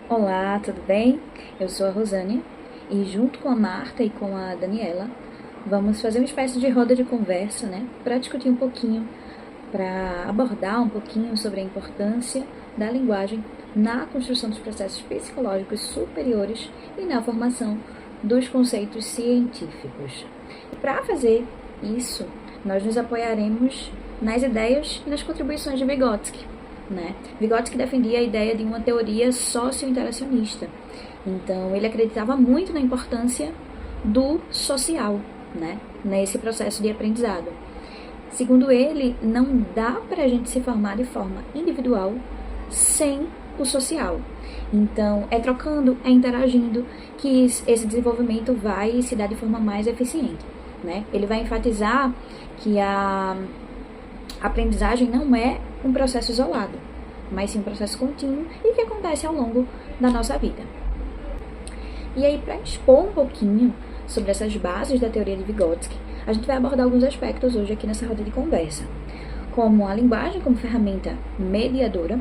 Olá, tudo bem? Eu sou a Rosânia e junto com a Marta e com a Daniela vamos fazer uma espécie de roda de conversa, né, para discutir um pouquinho, para abordar um pouquinho sobre a importância da linguagem na construção dos processos psicológicos superiores e na formação dos conceitos científicos. Para fazer isso, nós nos apoiaremos nas ideias e nas contribuições de Vygotsky, né? Vygotsky defendia a ideia de uma teoria socio-interacionista. Então, ele acreditava muito na importância do social, né, nesse processo de aprendizado. Segundo ele, não dá para a gente se formar de forma individual sem o social. Então, é trocando, é interagindo que esse desenvolvimento vai se dar de forma mais eficiente, né? Ele vai enfatizar que a aprendizagem não é um processo isolado, mas sim um processo contínuo e que acontece ao longo da nossa vida. E aí, para expor um pouquinho sobre essas bases da teoria de Vygotsky, a gente vai abordar alguns aspectos hoje aqui nessa roda de conversa, como a linguagem como ferramenta mediadora,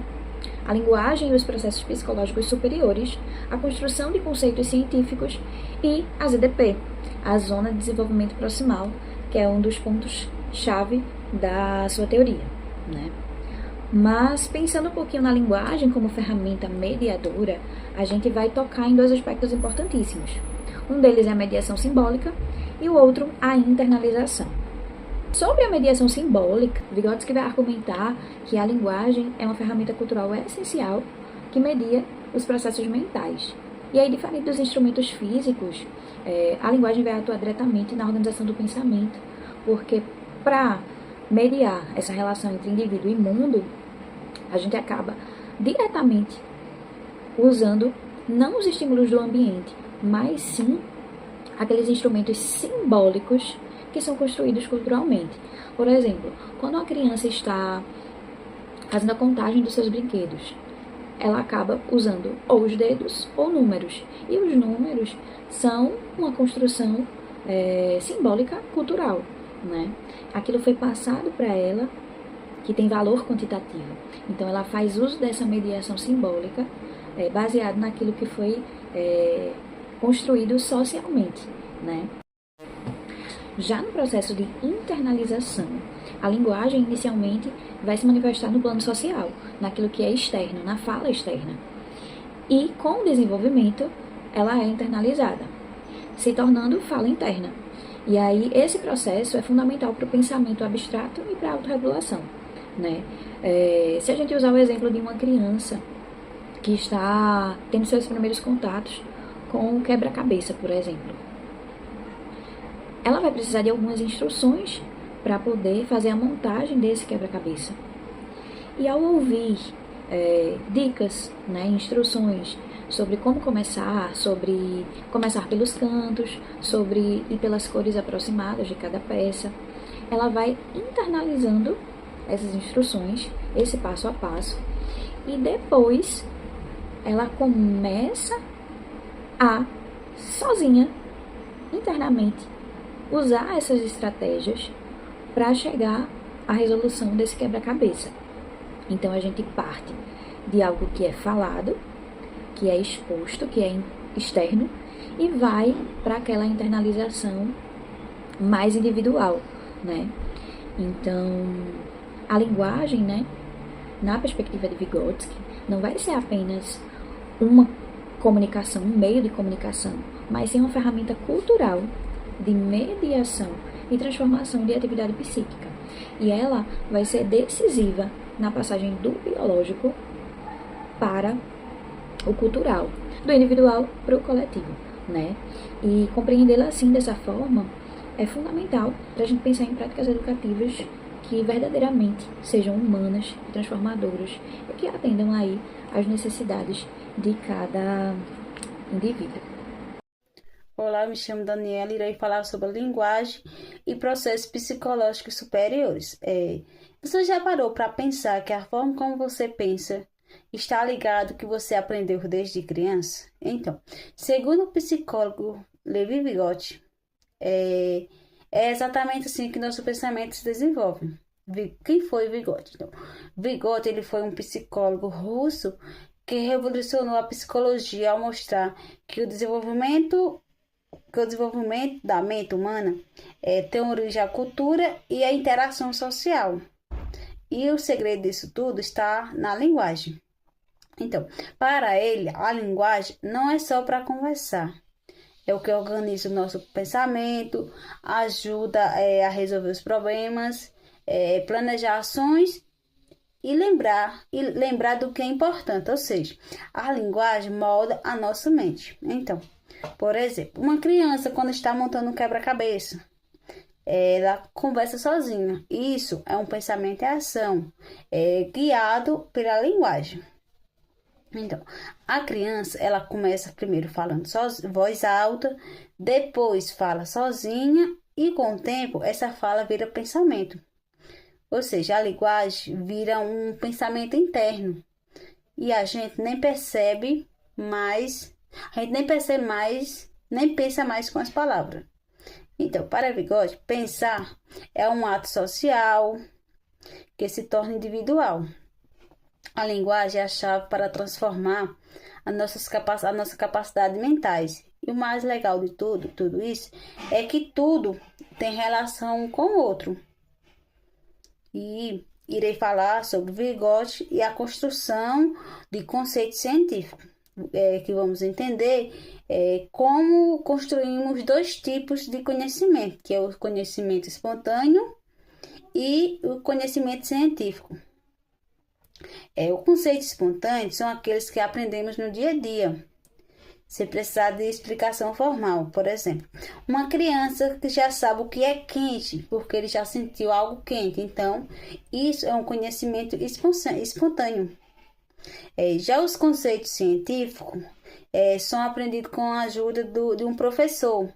a linguagem e os processos psicológicos superiores, a construção de conceitos científicos e a ZDP, a Zona de Desenvolvimento Proximal, que é um dos pontos-chave da sua teoria, né? Mas, pensando um pouquinho na linguagem como ferramenta mediadora, a gente vai tocar em dois aspectos importantíssimos. Um deles é a mediação simbólica e o outro, a internalização. Sobre a mediação simbólica, Vygotsky vai argumentar que a linguagem é uma ferramenta cultural essencial que media os processos mentais. E aí, diferente dos instrumentos físicos, a linguagem vai atuar diretamente na organização do pensamento, porque para mediar essa relação entre indivíduo e mundo, a gente acaba diretamente usando não os estímulos do ambiente, mas sim aqueles instrumentos simbólicos que são construídos culturalmente. Por exemplo, quando uma criança está fazendo a contagem dos seus brinquedos, ela acaba usando ou os dedos ou números. E os números são uma construção simbólica cultural, né? Aquilo foi passado para ela que tem valor quantitativo. Então, ela faz uso dessa mediação simbólica baseado naquilo que foi construído socialmente, né? Já no processo de internalização, a linguagem inicialmente vai se manifestar no plano social, naquilo que é externo, na fala externa. E com o desenvolvimento, ela é internalizada, se tornando fala interna. E aí, esse processo é fundamental para o pensamento abstrato e para a autorregulação, né? Se a gente usar o exemplo de uma criança que está tendo seus primeiros contatos com o quebra-cabeça, por exemplo, ela vai precisar de algumas instruções para poder fazer a montagem desse quebra-cabeça. E ao ouvir dicas, né, instruções sobre como começar, sobre começar pelos cantos, sobre ir pelas cores aproximadas de cada peça, ela vai internalizando essas instruções, esse passo a passo, e depois ela começa a, sozinha, internamente, usar essas estratégias para chegar à resolução desse quebra-cabeça. Então, a gente parte de algo que é falado, que é exposto, que é externo, e vai para aquela internalização mais individual, né? Então, a linguagem, né, na perspectiva de Vygotsky, não vai ser apenas uma comunicação, um meio de comunicação, mas sim uma ferramenta cultural de mediação e transformação de atividade psíquica. E ela vai ser decisiva na passagem do biológico para o cultural, do individual para o coletivo, né? E compreendê-la assim, dessa forma, é fundamental para a gente pensar em práticas educativas que verdadeiramente sejam humanas e transformadoras e que atendam aí às necessidades de cada indivíduo. Olá, eu me chamo Daniela e irei falar sobre a linguagem e processos psicológicos superiores. Você já parou para pensar que a forma como você pensa está ligado ao que você aprendeu desde criança? Então, segundo o psicólogo Levi Vygotsky, é exatamente assim que nosso pensamento se desenvolve. Quem foi Vygotsky? Então, Vygotsky ele foi um psicólogo russo que revolucionou a psicologia ao mostrar que o desenvolvimento da mente humana tem origem à cultura e à interação social. E o segredo disso tudo está na linguagem. Então, para ele, a linguagem não é só para conversar. É o que organiza o nosso pensamento, ajuda a resolver os problemas, planejar ações e lembrar do que é importante. Ou seja, a linguagem molda a nossa mente. Então, por exemplo, uma criança quando está montando um quebra-cabeça, ela conversa sozinha. Isso é um pensamento e ação, guiado pela linguagem. Então, a criança, ela começa primeiro falando voz alta, depois fala sozinha e com o tempo essa fala vira pensamento. Ou seja, a linguagem vira um pensamento interno e a gente nem percebe mais, nem pensa mais com as palavras. Então, para Vygotsky, pensar é um ato social que se torna individual. A linguagem é a chave para transformar a nossa capacidade mentais. E o mais legal de tudo isso, é que tudo tem relação com o outro. E irei falar sobre Vygotsky e a construção de conceitos científicos, que vamos entender como construímos dois tipos de conhecimento, que é o conhecimento espontâneo e o conhecimento científico. O conceito espontâneo são aqueles que aprendemos no dia a dia, sem precisar de explicação formal. Por exemplo, uma criança que já sabe o que é quente, porque ele já sentiu algo quente. Então, isso é um conhecimento espontâneo. Já os conceitos científicos são aprendidos com a ajuda de um professor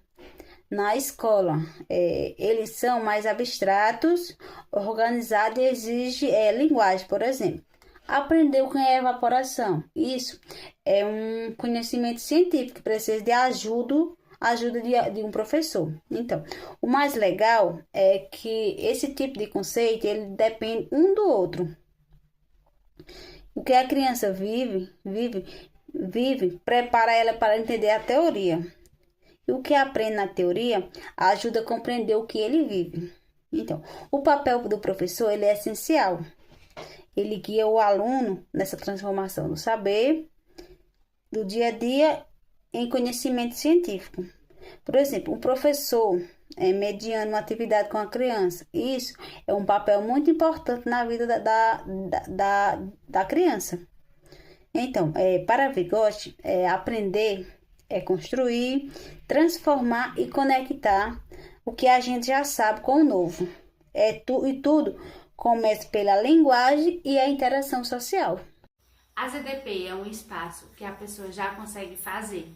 na escola. Eles são mais abstratos, organizados e exigem linguagem, por exemplo. Aprender o que é evaporação. Isso é um conhecimento científico que precisa de ajuda de um professor. Então, o mais legal é que esse tipo de conceito ele depende um do outro. O que a criança vive, prepara ela para entender a teoria. E o que aprende na teoria ajuda a compreender o que ele vive. Então, o papel do professor ele é essencial. Ele guia o aluno nessa transformação do saber do dia a dia em conhecimento científico. Por exemplo, um professor mediando uma atividade com a criança. Isso é um papel muito importante na vida da criança. Então, para Vygotsky, aprender é construir, transformar e conectar o que a gente já sabe com o novo. E tudo começa pela linguagem e a interação social. A ZDP é um espaço que a pessoa já consegue fazer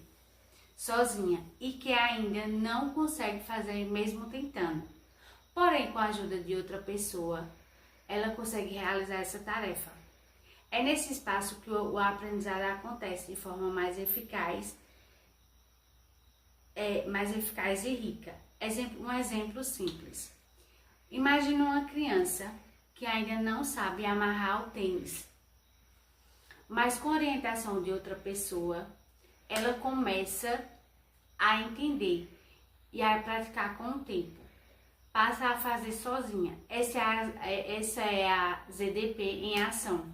sozinha e que ainda não consegue fazer mesmo tentando. Porém, com a ajuda de outra pessoa, ela consegue realizar essa tarefa. É nesse espaço que o aprendizado acontece de forma mais eficaz e rica. Um exemplo simples. Imagine uma criança que ainda não sabe amarrar o tênis, mas com a orientação de outra pessoa, ela começa a entender e a praticar com o tempo. Passa a fazer sozinha. Essa é a ZDP em ação.